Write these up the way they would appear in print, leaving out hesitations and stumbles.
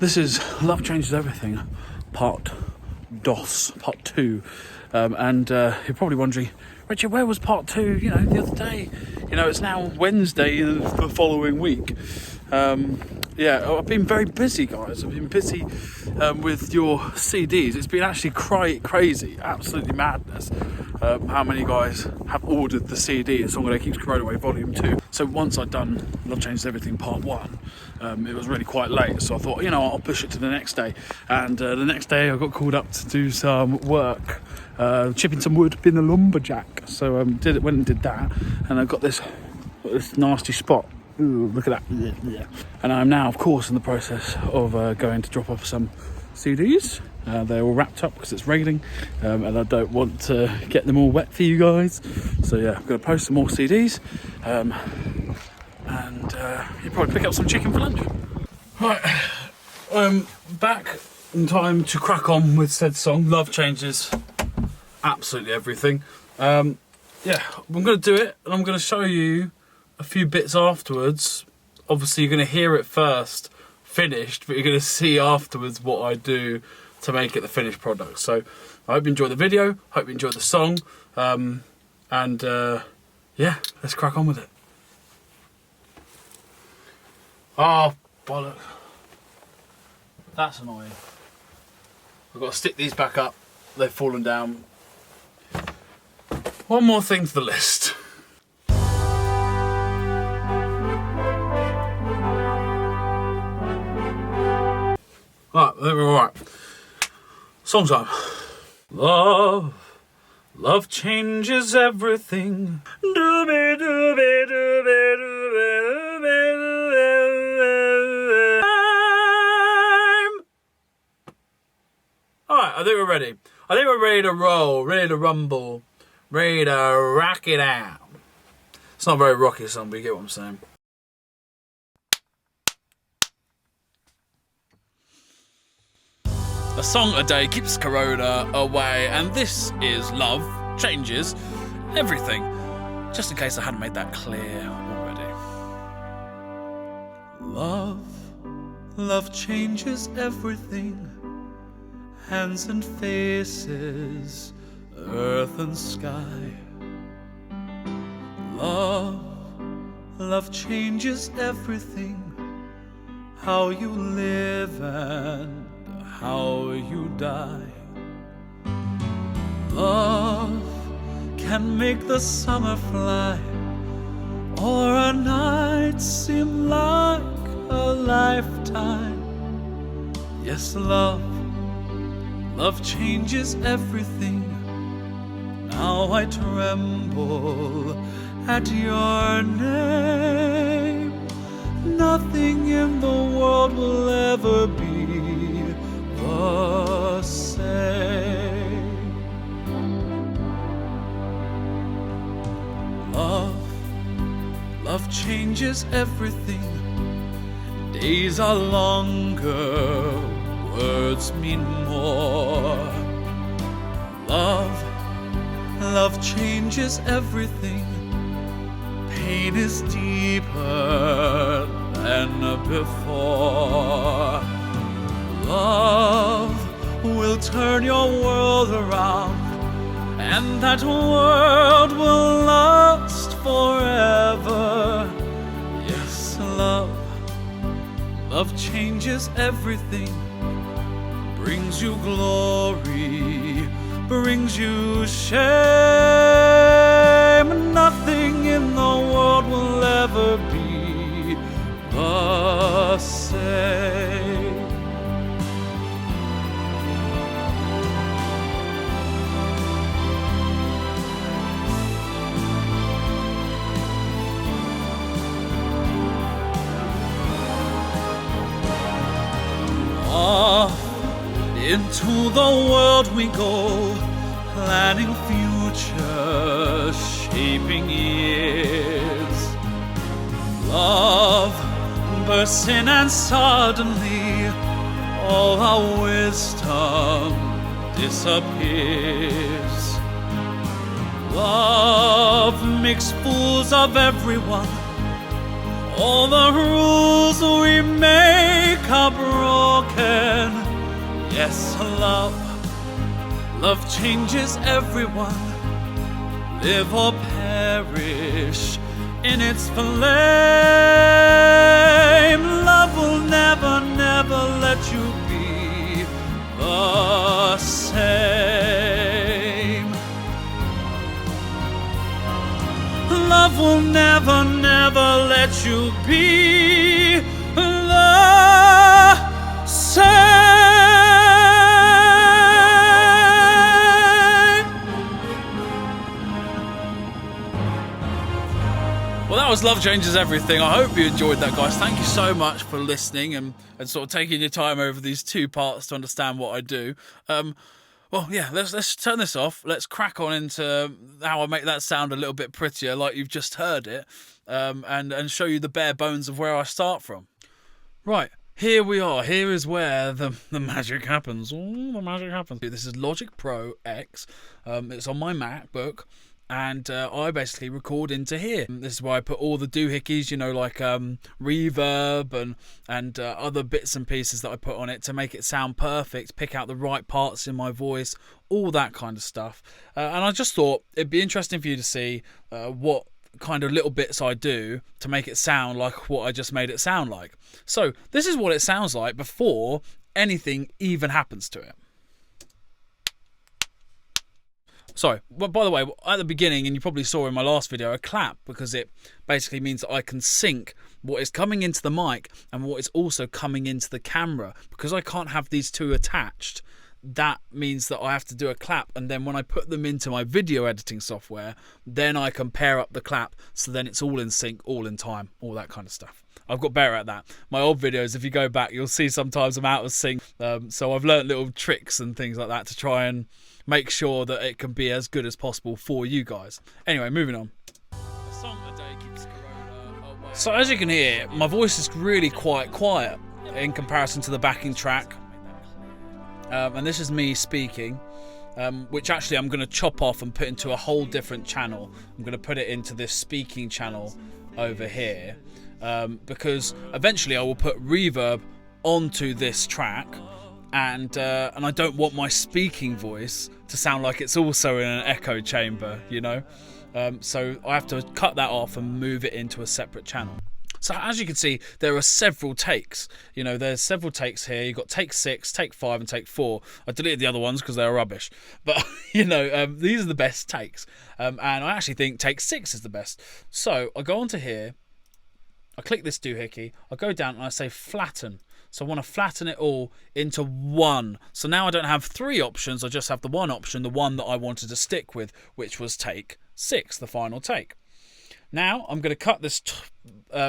This is Love Changes Everything, part 2. And you're probably wondering, Richard, where was part 2, the other day? It's now Wednesday the following week. I've been very busy, guys. I've been busy with your CDs. It's been actually crazy, absolutely madness. How many guys have ordered the CD, Song That Keeps Corroding Away Volume 2. So once I'd done Love Changes Everything Part 1, it was really quite late, so I thought, I'll push it to the next day. And the next day I got called up to do some work, chipping some wood, being a lumberjack. So went and did that, and I got this nasty spot. Ooh, look at that. Yeah. And I'm now, of course, in the process of going to drop off some CDs. They're all wrapped up because it's raining, and I don't want to get them all wet for you guys. So yeah, I'm going to post some more CDs, and you'll probably pick up some chicken for lunch. Right, I'm back in time to crack on with said song. Love changes absolutely everything. I'm going to do it, and I'm going to show you a few bits afterwards. Obviously you're going to hear it first finished, but you're going to see afterwards what I do to make it the finished product. So I hope you enjoy the video, hope you enjoy the song, let's crack on with it. Oh bollock, that's annoying. I've got to stick these back up, they've fallen down. One more thing to the list. Alright, I think we're alright. Song time. Love changes everything. Alright, I think we're ready. I think we're ready to roll, ready to rumble, ready to rock it out. It's not a very rocky song, but you get what I'm saying. A song a day keeps corona away, and this is Love Changes Everything. Just in case I hadn't made that clear already. Love changes everything. Hands and faces, earth and sky. Love changes everything. How you live and how you die. Love can make the summer fly, or a night seem like a lifetime. Yes, love changes everything. Now I tremble at your name. Nothing in the world will ever be the same. Love changes everything. Days are longer, words mean more. Love changes everything. Pain is deeper than before. Love will turn your world around, and that world will last forever. Yes, love changes everything. Brings you glory, brings you shame. Nothing in the world will ever be the same. Into the world we go, planning future, shaping years. Love bursts in and suddenly all our wisdom disappears. Love makes fools of everyone. All the rules we make are broken. Yes, love changes everyone. Live or perish in its flame. Love will never, never let you be the same. Love will never, never let you be the same. Well, that was Love Changes Everything. I hope you enjoyed that, guys. Thank you so much for listening and sort of taking your time over these 2 parts to understand what I do. Well, yeah, let's turn this off. Let's crack on into how I make that sound a little bit prettier, like you've just heard it, and show you the bare bones of where I start from. Right, here we are. Here is where the magic happens. Oh, the magic happens. This is Logic Pro X. It's on my MacBook. And I basically record into here. This is where I put all the doohickeys, you know, like reverb and other bits and pieces that I put on it to make it sound perfect, pick out the right parts in my voice, all that kind of stuff. And I just thought it'd be interesting for you to see what kind of little bits I do to make it sound like what I just made it sound like. So this is what it sounds like before anything even happens to it. Sorry, well, by the way, at the beginning, and you probably saw in my last video, I clap because it basically means that I can sync what is coming into the mic and what is also coming into the camera. Because I can't have these 2 attached, that means that I have to do a clap, and then when I put them into my video editing software, then I can pair up the clap, so then it's all in sync, all in time, all that kind of stuff. I've got better at that. My old videos, if you go back, you'll see sometimes I'm out of sync, so I've learnt little tricks and things like that to try and make sure that it can be as good as possible for you guys. Anyway, moving on. So as you can hear, my voice is really quite quiet in comparison to the backing track. And this is me speaking, which actually I'm going to chop off and put into a whole different channel. I'm going to put it into this speaking channel over here, because eventually I will put reverb onto this track, and I don't want my speaking voice to sound like it's also in an echo chamber, you know. So I have to cut that off and move it into a separate channel. So as you can see, there are several takes. You know, there's several takes here. You've got take 6, take 5, and take 4. I deleted the other ones because they're rubbish. But, you know, these are the best takes. And I actually think take 6 is the best. So I go onto here. I click this doohickey. I go down and I say flatten. So I want to flatten it all into 1. So now I don't have 3 options. I just have the 1 option, the one that I wanted to stick with, which was take 6, the final take. Now I'm going to cut this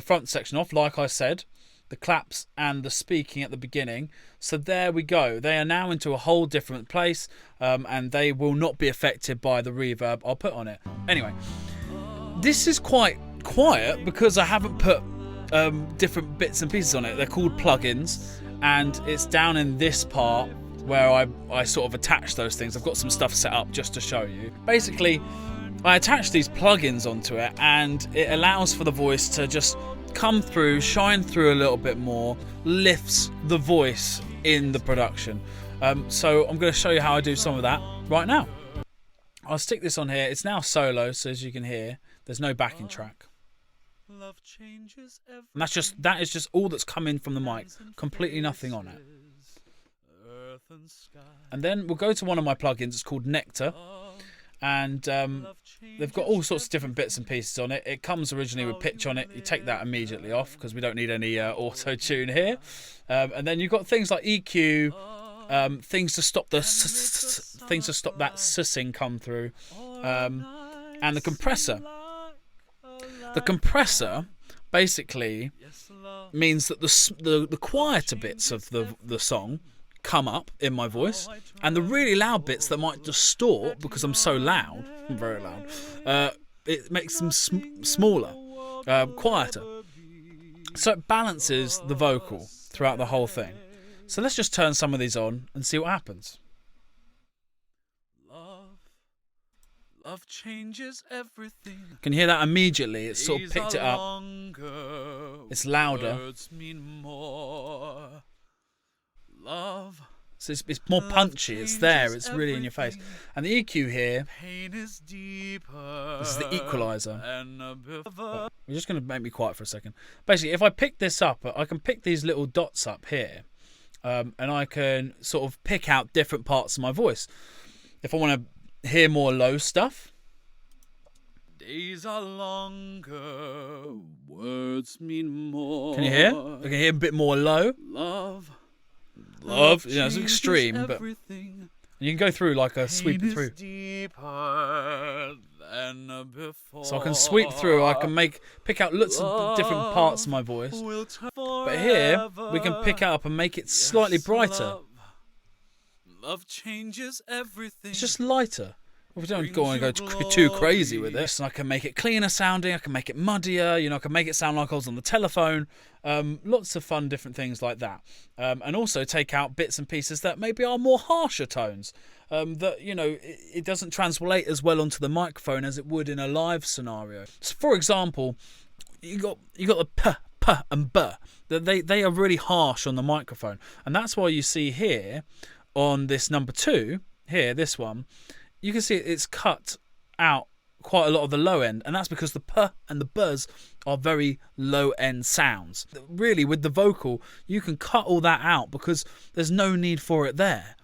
front section off, like I said, the claps and the speaking at the beginning. So there we go. They are now into a whole different place, and they will not be affected by the reverb I'll put on it. Anyway, this is quite quiet because I haven't put different bits and pieces on it. They're called plugins, and it's down in this part where I sort of attach those things. I've got some stuff set up just to show you. Basically, I attach these plugins onto it, and it allows for the voice to just come through, shine through a little bit more, lifts the voice in the production. So I'm going to show you how I do some of that right now. I'll stick this on here. It's now solo, so as you can hear, there's no backing track. And that is just all that's coming from the mic, completely nothing on it. And then we'll go to one of my plugins. It's called Nectar. And they've got all sorts of different bits and pieces on it. It comes originally with pitch on it. You take that immediately off because we don't need any auto tune here. And then you've got things like EQ, things to stop that sussing come through, and the compressor. The compressor basically means that the quieter bits of the song come up in my voice, and the really loud bits that might distort because I'm so loud, I'm very loud, it makes them smaller, quieter. So it balances the vocal throughout the whole thing. So let's just turn some of these on and see what happens. Love changes everything. Can you hear that immediately? It's sort of picked it up. It's louder. Words mean more. Love So it's more punchy. It's there. It's really in your face. And the EQ here, this is the equalizer. You're just going to make me quiet for a second. Basically, if I pick this up, I can pick these little dots up here, and I can sort of pick out different parts of my voice. If I want to hear more low stuff, days are longer, words mean more. Can you hear? I can hear a bit more low. Love, you know, it's extreme, but you can go through like a sweep it through. So I can sweep through. I can pick out lots of different parts of my voice. But here we can pick up and make it slightly brighter. Love changes everything. It's just lighter. We don't want to go too crazy with this. I can make it cleaner sounding. I can make it muddier. You know, I can make it sound like I was on the telephone. Lots of fun, different things like that. And also take out bits and pieces that maybe are more harsher tones. That, you know, it doesn't translate as well onto the microphone as it would in a live scenario. So, for example, you got the p and b. They are really harsh on the microphone, and that's why you see here on this number 2 here, this one. You can see it's cut out quite a lot of the low end, and that's because the p and the buzz are very low end sounds. Really, with the vocal, you can cut all that out because there's no need for it there.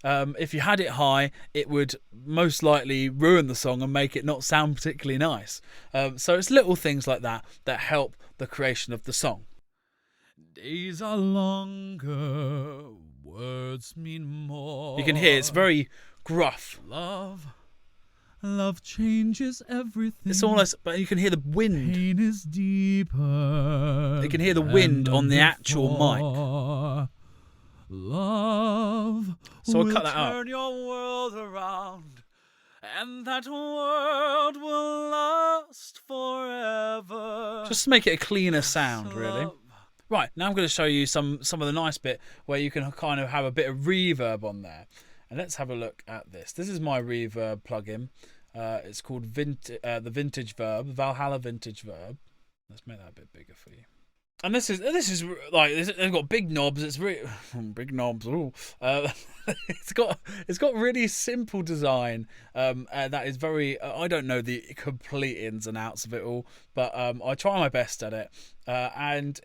If you had it high, it would most likely ruin the song and make it not sound particularly nice. So it's little things like that that help the creation of the song. Days are longer, words mean more. You can hear it's very gruff. Love changes everything. It's almost, but you can hear the wind. Pain is deeper. You can hear the wind on the actual mic. Love. So I'll cut that out. Turn your world around, and that world will last forever. Just to make it a cleaner sound, really. Right, now I'm going to show you some of the nice bit where you can kind of have a bit of reverb on there. And let's have a look at this. This is my reverb plugin. It's called the Vintage Verb, Valhalla Vintage Verb. Let's make that a bit bigger for you. And this is like they've got big knobs. It's really big knobs. It's got really simple design. That is very. I don't know the complete ins and outs of it all, but I try my best at it. And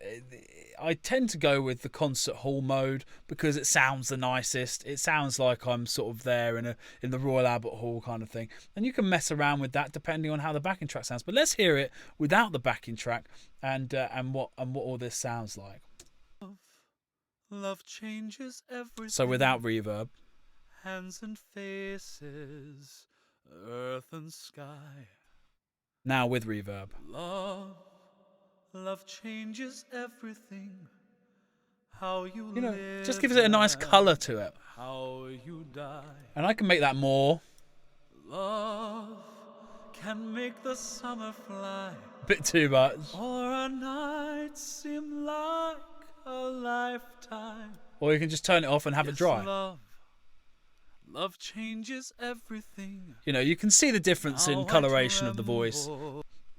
I tend to go with the concert hall mode because it sounds the nicest. It sounds like I'm sort of there in the Royal Albert Hall kind of thing. And you can mess around with that depending on how the backing track sounds. But let's hear it without the backing track and what all this sounds like. Love changes everything. So without reverb. Hands and faces, earth and sky. Now with reverb. Love changes everything. How you live, just gives it a nice colour to it. How you die. And I can make that more. Love can make the summer fly. A bit too much. Or a night seem like a lifetime. Or you can just turn it off and have it dry. Love changes everything. You know, you can see the difference in coloration of the voice.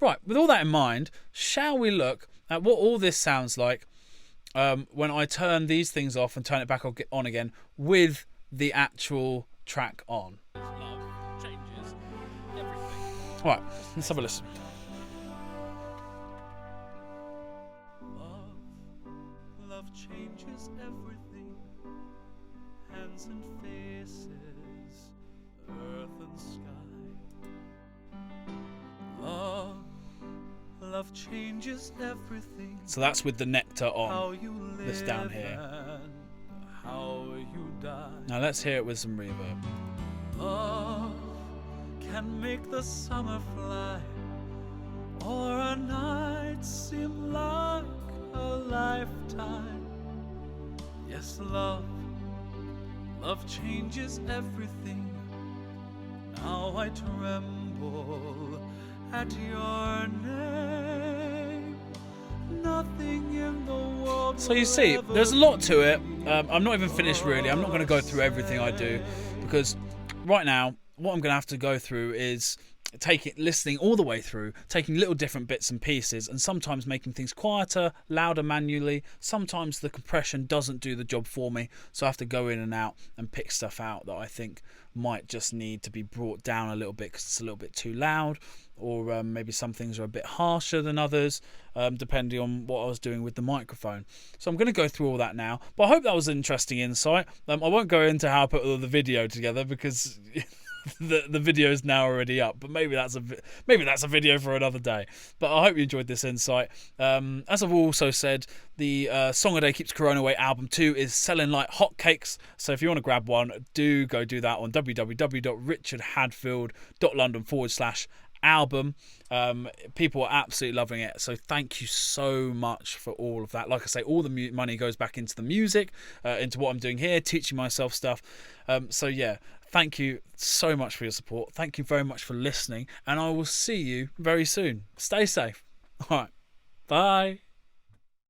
Right, with all that in mind, shall we look at what all this sounds like when I turn these things off and turn it back on again with the actual track on? Love changes everything. Right, let's have a listen. Love changes everything. Hands and faces, earth and sky. Love changes everything. So that's with the nectar on. This down here. How you die. Now let's hear it with some reverb. Love can make the summer fly, or a night seem like a lifetime. Yes, love changes everything. Now I tremble at your name. Nothing in the world. So you see, there's a lot to it. I'm not even finished really. I'm not going to go through everything I do because right now what I'm going to have to go through is listening all the way through, taking little different bits and pieces, and sometimes making things quieter, louder manually. Sometimes the compression doesn't do the job for me, so I have to go in and out and pick stuff out that I think might just need to be brought down a little bit because it's a little bit too loud, or maybe some things are a bit harsher than others, depending on what I was doing with the microphone. So I'm going to go through all that now, but I hope that was an interesting insight. I won't go into how I put all the video together because the video is now already up, but maybe that's a video for another day. But I hope you enjoyed this insight. As I've also said, the Song a Day Keeps Corona Away album 2 is selling like hotcakes, so if you want to grab one, do go do that on www.richardhadfield.london/album. People are absolutely loving it, so thank you so much for all of that. Like I say, all the money goes back into the music, into what I'm doing here, teaching myself stuff. So yeah, thank you so much for your support. Thank you very much for listening, and I will see you very soon. Stay safe. All right, bye.